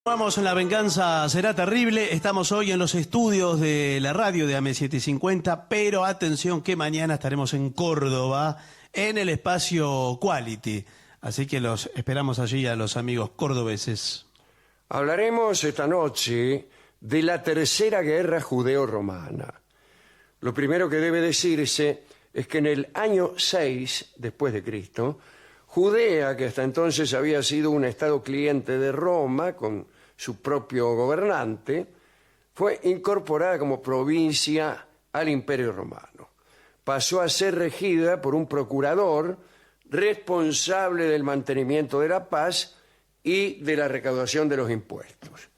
Vamos, La venganza será terrible. Estamos hoy en los estudios de la radio de AM750, pero atención que mañana estaremos en Córdoba, en el espacio Quality. Así que los esperamos allí a los amigos cordobeses. Hablaremos esta noche de la Tercera Guerra Judeo-Romana. Lo primero que debe decirse es que en el año 6 después de Cristo, Judea, que hasta entonces había sido un estado cliente de Roma, con su propio gobernante, fue incorporada como provincia al Imperio Romano. Pasó a ser regida por un procurador responsable del mantenimiento de la paz y de la recaudación de los impuestos.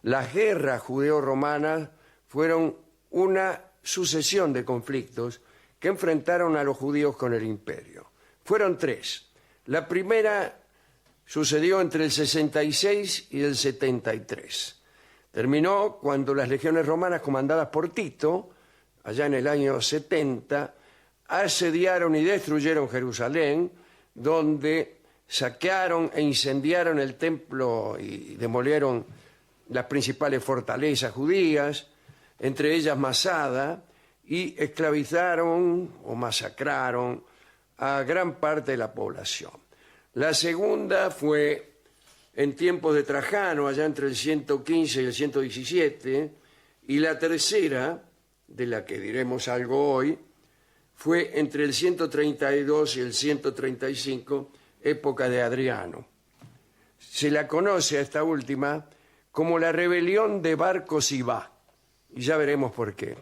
Las guerras judeo-romanas fueron una sucesión de conflictos que enfrentaron a los judíos con el imperio. Fueron tres. La primera sucedió entre el 66 y el 73. Terminó cuando las legiones romanas comandadas por Tito, allá en el año 70, asediaron y destruyeron Jerusalén, donde saquearon e incendiaron el templo y demolieron las principales fortalezas judías, entre ellas Masada, y esclavizaron o masacraron a gran parte de la población. La segunda fue en tiempos de Trajano, allá entre el 115 y el 117, y la tercera, de la que diremos algo hoy, fue entre el 132 y el 135, época de Adriano. Se la conoce a esta última como la rebelión de Bar Cosibá, y ya veremos por qué.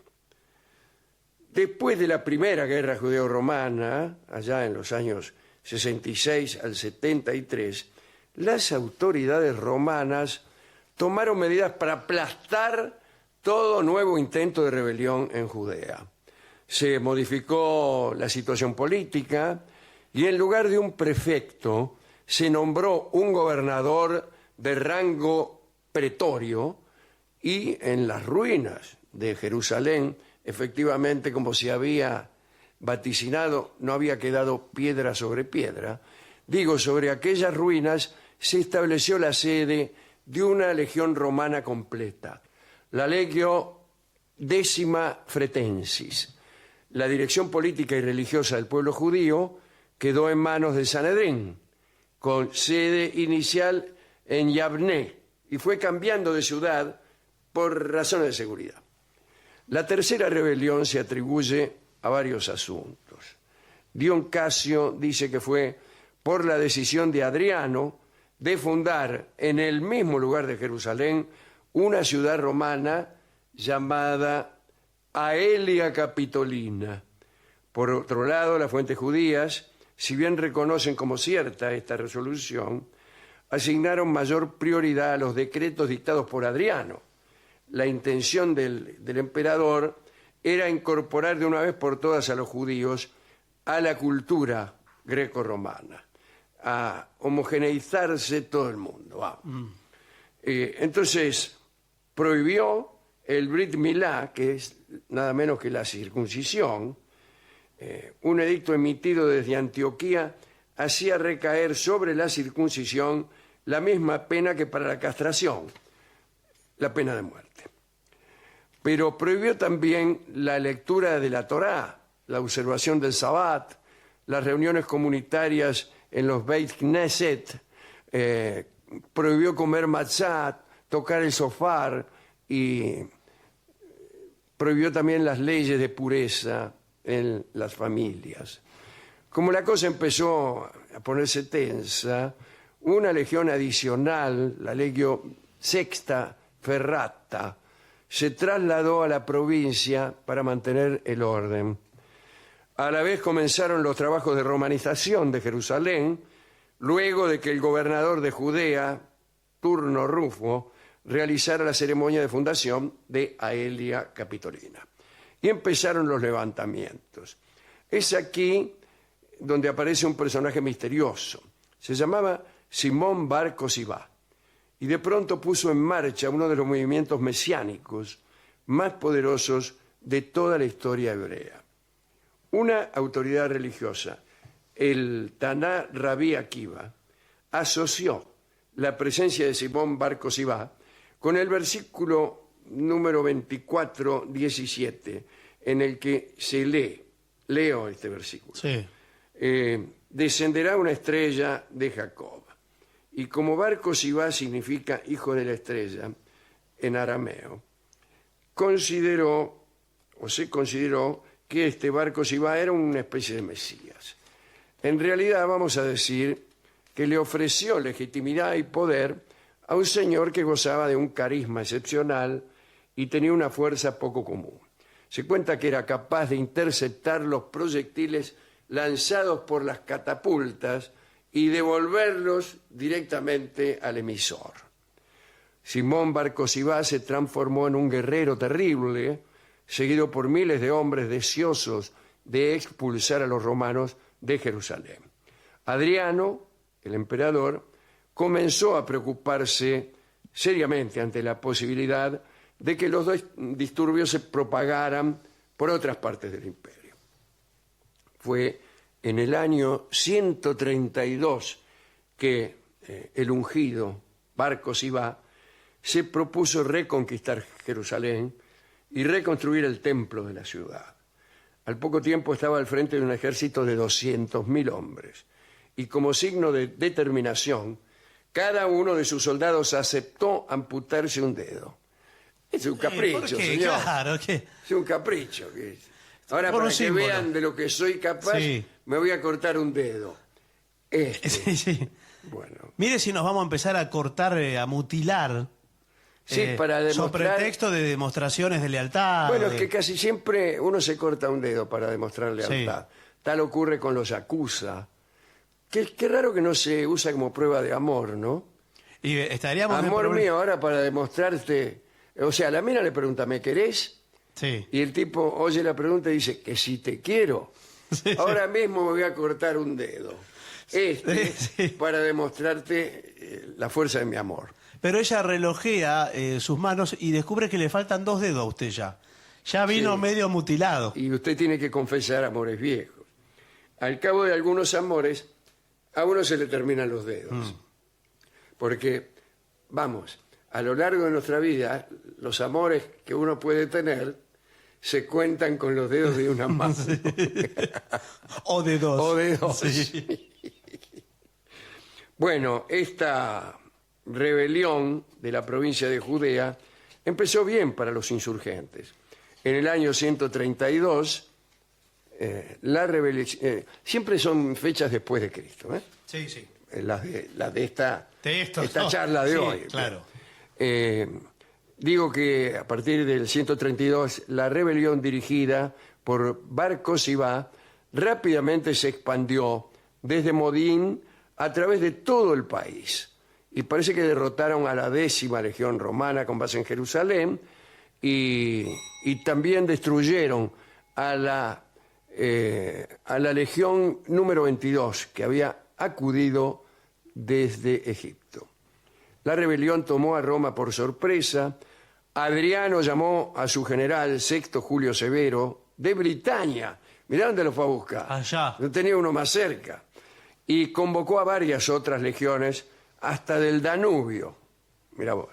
Después de la primera guerra judeo-romana, allá en los años 66 al 73, las autoridades romanas tomaron medidas para aplastar todo nuevo intento de rebelión en Judea. Se modificó la situación política y en lugar de un prefecto se nombró un gobernador de rango pretorio, y en las ruinas de Jerusalén, efectivamente, como se había vaticinado, no había quedado piedra sobre piedra. Digo, sobre aquellas ruinas se estableció la sede de una legión romana completa, la Legio Décima Fretensis. La dirección política y religiosa del pueblo judío quedó en manos del Sanedrín, con sede inicial en Yabné, y fue cambiando de ciudad por razones de seguridad. La tercera rebelión se atribuye a varios asuntos. Dion Casio dice que fue por la decisión de Adriano de fundar en el mismo lugar de Jerusalén una ciudad romana llamada Aelia Capitolina. Por otro lado, las fuentes judías, si bien reconocen como cierta esta resolución, asignaron mayor prioridad a los decretos dictados por Adriano. La intención del emperador era incorporar de una vez por todas a los judíos a la cultura greco-romana, a homogeneizarse todo el mundo. Entonces, prohibió el Brit Milá, que es nada menos que la circuncisión. Un edicto emitido desde Antioquía hacía recaer sobre la circuncisión la misma pena que para la castración, la pena de muerte. Pero prohibió también la lectura de la Torá, la observación del Sabbat, las reuniones comunitarias en los Beit Knesset, prohibió comer matzah, tocar el sofar, y prohibió también las leyes de pureza en las familias. Como la cosa empezó a ponerse tensa, una legión adicional, la Legio Sexta Ferrata, se trasladó a la provincia para mantener el orden. A la vez comenzaron los trabajos de romanización de Jerusalén, luego de que el gobernador de Judea, Turno Rufo, realizara la ceremonia de fundación de Aelia Capitolina. Y empezaron los levantamientos. Es aquí donde aparece un personaje misterioso. Se llamaba Simón Bar Cosibá, y de pronto puso en marcha uno de los movimientos mesiánicos más poderosos de toda la historia hebrea. Una autoridad religiosa, el Taná Rabí Akiva, asoció la presencia de Simón Bar Cosibá con el versículo número 24, 17, en el que se leo este versículo. Sí. Descenderá una estrella de Jacob. Y como Bar Cosibá significa hijo de la estrella en arameo, se consideró que este Bar Cosibá era una especie de Mesías. En realidad vamos a decir que le ofreció legitimidad y poder a un señor que gozaba de un carisma excepcional y tenía una fuerza poco común. Se cuenta que era capaz de interceptar los proyectiles lanzados por las catapultas y devolverlos directamente al emisor. Simón Bar Cosibá se transformó en un guerrero terrible, seguido por miles de hombres deseosos de expulsar a los romanos de Jerusalén. Adriano, el emperador, comenzó a preocuparse seriamente ante la posibilidad de que los disturbios se propagaran por otras partes del imperio. Fue en el año 132 que el ungido Bar Cosibá se propuso reconquistar Jerusalén y reconstruir el templo de la ciudad. Al poco tiempo estaba al frente de un ejército de 200.000 hombres y como signo de determinación, cada uno de sus soldados aceptó amputarse un dedo. Es un capricho, ¿por qué? señor. Claro, ¿qué? Es un capricho. Ahora, Por para un que símbolo. vean de lo que soy capaz, Sí. me voy a cortar un dedo. Sí, sí. Bueno. Mire si nos vamos a empezar a cortar, a mutilar. Sí, para demostrar... Sobre pretexto de demostraciones de lealtad. Bueno, es de- que casi siempre uno se corta un dedo para demostrar lealtad. Tal ocurre con los acusa. Qué raro que no se usa como prueba de amor, ¿no? Y estaríamos... en Amor problema- mío, ahora para demostrarte... O sea, la mina le pregunta, ¿me querés? Sí. Y el tipo oye la pregunta y dice, que si te quiero. Sí, Ahora mismo me voy a cortar un dedo. Sí. Para demostrarte la fuerza de mi amor. Pero ella relojea sus manos y descubre que le faltan 2 dedos a usted ya. Ya vino Sí. medio mutilado. Y usted tiene que confesar amores viejos. Al cabo de algunos amores, a uno se le terminan los dedos. Porque, vamos, a lo largo de nuestra vida, los amores que uno puede tener se cuentan con los dedos de una mano. O de 2. O de dos. Sí. Bueno, esta rebelión de la provincia de Judea empezó bien para los insurgentes. En el año 132, la rebelión... siempre son fechas después de Cristo, ¿eh? Sí, sí. Las de esta, De esto, esta no. charla de Sí, hoy. claro. Digo que a partir del 132, la rebelión dirigida por Bar Cosibá rápidamente se expandió desde Modín a través de todo el país. Y parece que derrotaron a la 10ª Legión Romana con base en Jerusalén y también destruyeron a la Legión número 22 que había acudido desde Egipto. La rebelión tomó a Roma por sorpresa. Adriano llamó a su general Sexto Julio Severo de Britania. Mirá dónde lo fue a buscar. Allá. No tenía uno más cerca. Y convocó a varias otras legiones hasta del Danubio. Mirá vos.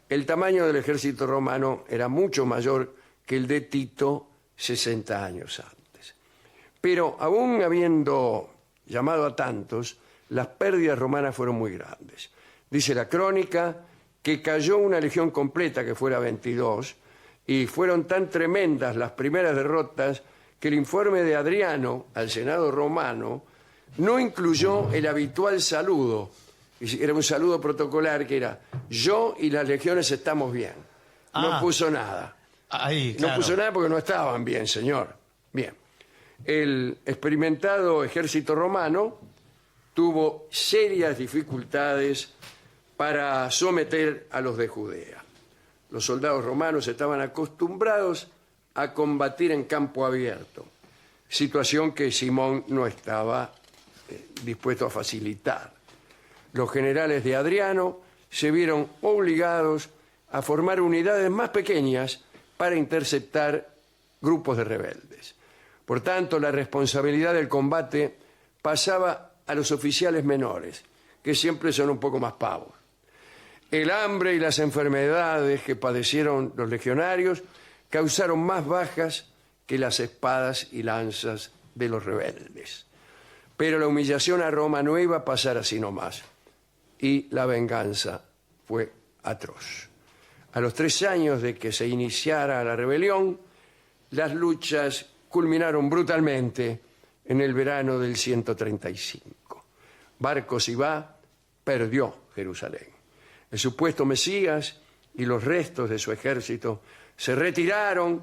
El tamaño del ejército romano era mucho mayor que el de Tito 60 años antes. Pero aún habiendo llamado a tantos, las pérdidas romanas fueron muy grandes. Dice la crónica que cayó una legión completa, que fuera 22, y fueron tan tremendas las primeras derrotas que el informe de Adriano al Senado romano no incluyó el habitual saludo. Era un saludo protocolar que era: yo y las legiones estamos bien. No Ah. puso nada. Ahí, No claro. puso nada porque no estaban bien, señor. Bien. El experimentado ejército romano tuvo serias dificultades para someter a los de Judea. Los soldados romanos estaban acostumbrados a combatir en campo abierto, situación que Simón no estaba dispuesto a facilitar. Los generales de Adriano se vieron obligados a formar unidades más pequeñas para interceptar grupos de rebeldes. Por tanto, la responsabilidad del combate pasaba a los oficiales menores, que siempre son un poco más pavos. El hambre y las enfermedades que padecieron los legionarios causaron más bajas que las espadas y lanzas de los rebeldes. Pero la humillación a Roma no iba a pasar así nomás, y la venganza fue atroz. A los 3 años de que se iniciara la rebelión, las luchas culminaron brutalmente en el verano del 135. Bar Cosibá perdió Jerusalén. El supuesto Mesías y los restos de su ejército se retiraron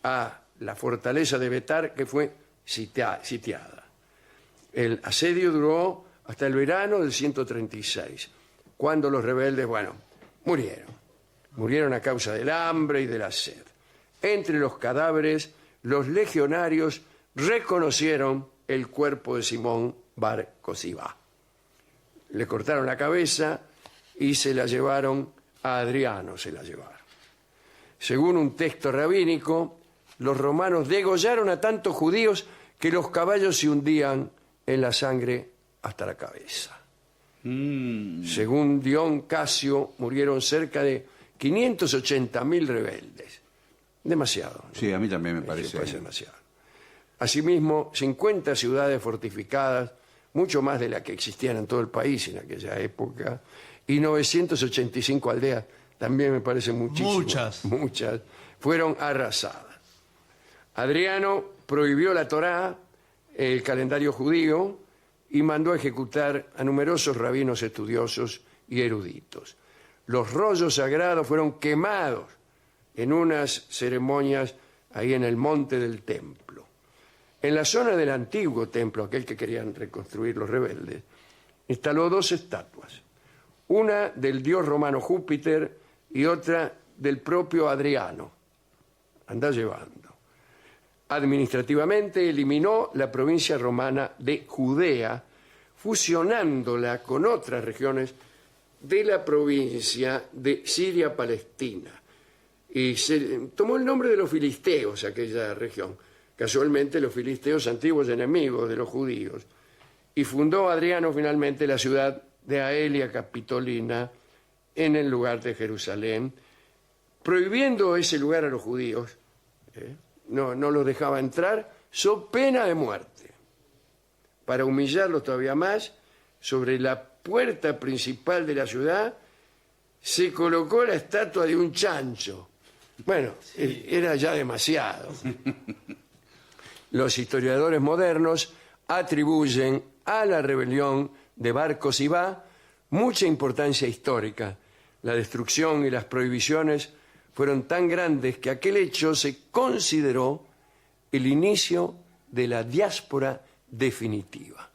a la fortaleza de Betar, que fue sitiada. El asedio duró hasta el verano del 136, cuando los rebeldes, murieron. Murieron a causa del hambre y de la sed. Entre los cadáveres, los legionarios reconocieron el cuerpo de Simón Bar Cosibá. Le cortaron la cabeza y se la llevaron a Adriano, Según un texto rabínico, los romanos degollaron a tantos judíos que los caballos se hundían en la sangre hasta la cabeza. Según Dion Casio, murieron cerca de 580.000 rebeldes. Demasiado, ¿no? Sí, a mí también me parece. Demasiado. Asimismo, 50 ciudades fortificadas, mucho más de las que existían en todo el país en aquella época, y 985 aldeas, también me parece muchísimo. Muchas, fueron arrasadas. Adriano prohibió la Torá, el calendario judío, y mandó a ejecutar a numerosos rabinos estudiosos y eruditos. Los rollos sagrados fueron quemados en unas ceremonias ahí en el monte del templo. En la zona del antiguo templo, aquel que querían reconstruir los rebeldes, instaló 2 estatuas, una del dios romano Júpiter y otra del propio Adriano. Andá llevando. Administrativamente eliminó la provincia romana de Judea, fusionándola con otras regiones de la provincia de Siria-Palestina. Y se tomó el nombre de los filisteos, aquella región. Casualmente los filisteos, antiguos enemigos de los judíos. Y fundó Adriano finalmente la ciudad de Aelia Capitolina en el lugar de Jerusalén, prohibiendo ese lugar a los judíos. No los dejaba entrar, so pena de muerte. Para humillarlos todavía más, sobre la puerta principal de la ciudad se colocó la estatua de un chancho. Bueno, era ya demasiado. Los historiadores modernos atribuyen a la rebelión de Bar Cosibá mucha importancia histórica. La destrucción y las prohibiciones fueron tan grandes que aquel hecho se consideró el inicio de la diáspora definitiva.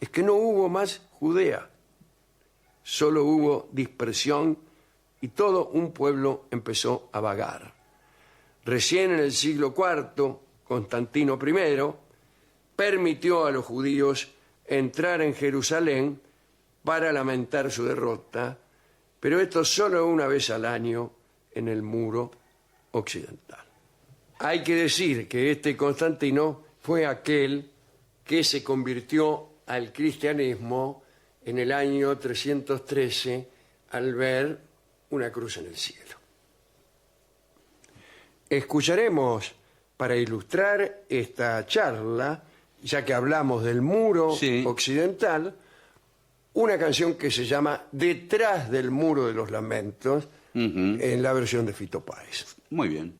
Es que no hubo más Judea, solo hubo dispersión y todo un pueblo empezó a vagar. Recién en el siglo IV, Constantino I permitió a los judíos entrar en Jerusalén para lamentar su derrota, pero esto solo una vez al año en el muro occidental. Hay que decir que este Constantino fue aquel que se convirtió al cristianismo en el año 313 al ver una cruz en el cielo. Escucharemos, para ilustrar esta charla, ya que hablamos del muro occidental, una canción que se llama Detrás del muro de los lamentos, en la versión de Fito Páez. Muy bien.